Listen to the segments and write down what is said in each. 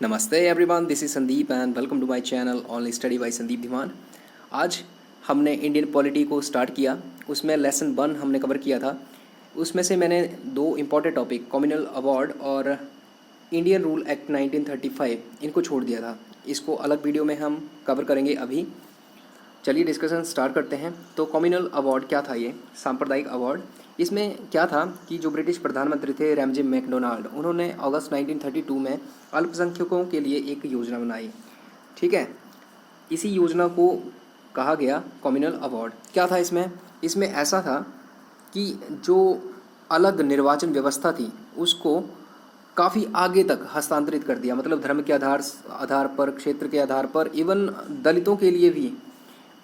नमस्ते everyone, this is Sandeep and welcome to my channel only study by Sandeep Dhiman. आज हमने Indian polity को start किया। उसमें लेसन 1 हमने कवर किया था। उसमें से मैंने 2 इम्पॉर्टेंट टॉपिक कम्युनल अवार्ड और इंडियन रूल एक्ट 1935 इनको छोड़ दिया था। इसको अलग वीडियो में हम कवर करेंगे अभी। चलिए डिस्कशन स्टार्ट करते हैं। तो कम्युनल अवार्ड क्या था? ये सांप्रदायिक अवार्ड। इसमें क्या था कि जो ब्रिटिश प्रधानमंत्री थे रैमजे मैकडोनाल्ड, उन्होंने अगस्त 1932 में अल्पसंख्यकों के लिए एक योजना बनाई। ठीक है, इसी योजना को कहा गया कम्युनल अवार्ड। क्या था इसमें? इसमें ऐसा था कि जो अलग निर्वाचन व्यवस्था थी उसको काफ़ी आगे तक हस्तांतरित कर दिया। मतलब धर्म के आधार पर, क्षेत्र के आधार पर, इवन दलितों के लिए भी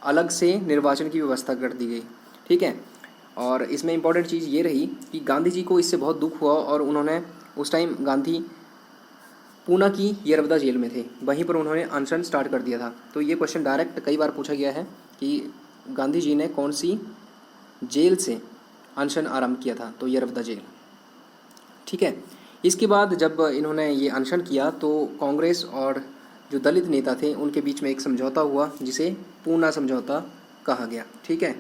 अलग से निर्वाचन की व्यवस्था कर दी गई। ठीक है, और इसमें इम्पॉर्टेंट चीज़ ये रही कि गांधी जी को इससे बहुत दुख हुआ और उन्होंने उस टाइम गांधी पूना की यरवदा जेल में थे, वहीं पर उन्होंने अनशन स्टार्ट कर दिया था। तो ये क्वेश्चन डायरेक्ट कई बार पूछा गया है कि गांधी जी ने कौन सी जेल से अनशन आरंभ किया था? तो यरवदा जेल। ठीक है, इसके बाद जब इन्होंने ये अनशन किया तो कांग्रेस और जो दलित नेता थे उनके बीच में एक समझौता हुआ जिसे पूना समझौता कहा गया। ठीक है,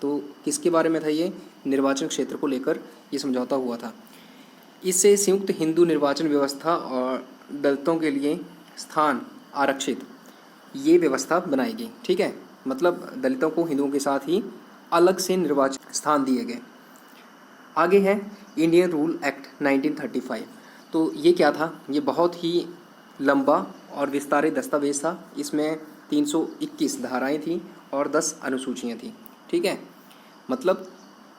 तो किसके बारे में था? ये निर्वाचन क्षेत्र को लेकर ये समझौता हुआ था। इससे संयुक्त हिंदू निर्वाचन व्यवस्था और दलितों के लिए स्थान आरक्षित ये व्यवस्था बनाई गई। ठीक है, मतलब दलितों को हिंदुओं के साथ ही अलग से निर्वाचन स्थान दिए गए। आगे है इंडियन रूल एक्ट 1935। तो ये क्या था? ये बहुत ही लंबा और विस्तारित दस्तावेज था। इसमें 321 धाराएं थीं और 10 अनुसूचियाँ थीं। ठीक है, मतलब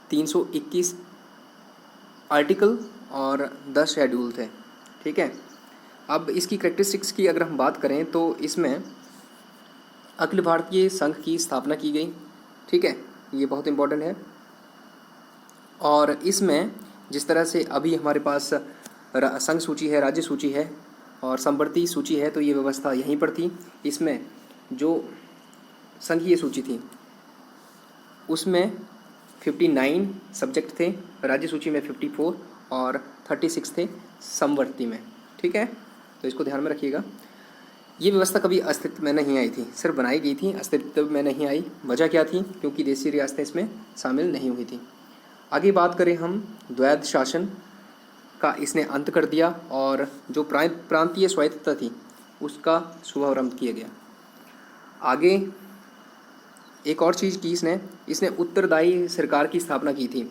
321 आर्टिकल और 10 शेड्यूल थे। ठीक है, अब इसकी कैरेक्टरिस्टिक्स की अगर हम बात करें तो इसमें अखिल भारतीय संघ की स्थापना की गई। ठीक है, ये बहुत इम्पोर्टेंट है। और इसमें जिस तरह से अभी हमारे पास संघ सूची है, राज्य सूची है और संवर्ती सूची है, तो ये व्यवस्था यहीं पर थी। इसमें जो संघीय सूची थी उसमें 59 सब्जेक्ट थे, राज्य सूची में 54 और 36 थे संवर्ती में। ठीक है, तो इसको ध्यान में रखिएगा। ये व्यवस्था कभी अस्तित्व में नहीं आई थी, सिर्फ बनाई गई थी, अस्तित्व में नहीं आई। वजह क्या थी? क्योंकि देशी रियासतें इसमें शामिल नहीं हुई थी। आगे बात करें हम, द्वैध शासन का इसने अंत कर दिया और जो प्रांतीय स्वायत्तता थी उसका शुभारंभ किया गया। आगे एक और चीज़ की इसने उत्तरदायी सरकार की स्थापना की थी।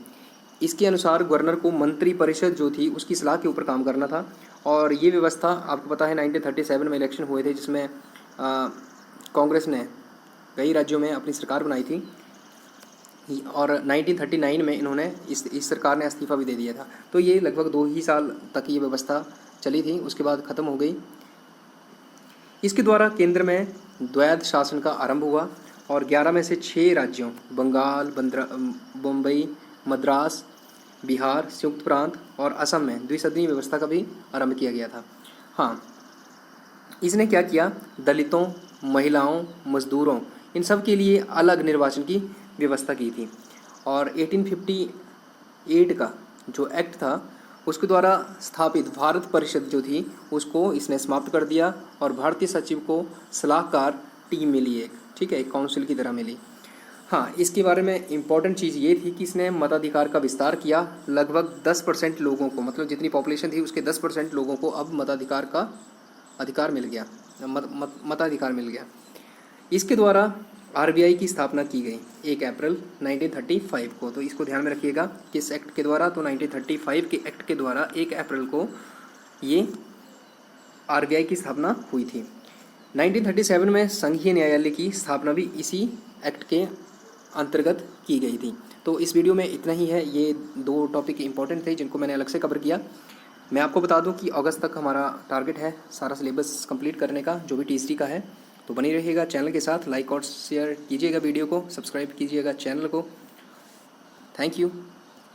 इसके अनुसार गवर्नर को मंत्री परिषद जो थी उसकी सलाह के ऊपर काम करना था। और ये व्यवस्था आपको पता है 1937 में इलेक्शन हुए थे जिसमें कांग्रेस ने कई राज्यों में अपनी सरकार बनाई थी और 1939 में इन्होंने इस सरकार ने इस्तीफा भी दे दिया था। तो ये लगभग 2 ही साल तक ये व्यवस्था चली थी, उसके बाद ख़त्म हो गई। इसके द्वारा केंद्र में द्वैध शासन का आरंभ हुआ और 11 में से 6 राज्यों बंगाल, बम्बई, मद्रास, बिहार, संयुक्त प्रांत और असम में द्विसदनीय व्यवस्था का भी आरंभ किया गया था। हाँ, इसने क्या किया? दलितों, महिलाओं, मजदूरों, इन सब के लिए अलग निर्वाचन की व्यवस्था की थी। और 1858 का जो एक्ट था उसके द्वारा स्थापित भारत परिषद जो थी उसको इसने समाप्त कर दिया और भारतीय सचिव को सलाहकार टीम मिली एक। ठीक है, एक काउंसिल की तरह मिली। हाँ, इसके बारे में इम्पॉर्टेंट चीज़ ये थी कि इसने मताधिकार का विस्तार किया। लगभग 10% लोगों को, मतलब जितनी पॉपुलेशन थी उसके 10% लोगों को अब मताधिकार का अधिकार मिल गया, मताधिकार मिल गया। इसके द्वारा आरबीआई की स्थापना की गई 1 अप्रैल 1935 को। तो इसको ध्यान में रखिएगा, किस एक्ट के द्वारा? तो 1935 के एक्ट के द्वारा 1 अप्रैल को ये आरबीआई की स्थापना हुई थी। 1937 में संघीय न्यायालय की स्थापना भी इसी एक्ट के अंतर्गत की गई थी। तो इस वीडियो में इतना ही है। ये 2 टॉपिक इंपॉर्टेंट थे जिनको मैंने अलग से कवर किया। मैं आपको बता दूं कि अगस्त तक हमारा टारगेट है सारा सिलेबस कंप्लीट करने का, जो भी टीएसटी का है। तो बनी रहिएगा चैनल के साथ, लाइक और शेयर कीजिएगा वीडियो को, सब्सक्राइब कीजिएगा चैनल को। Thank you.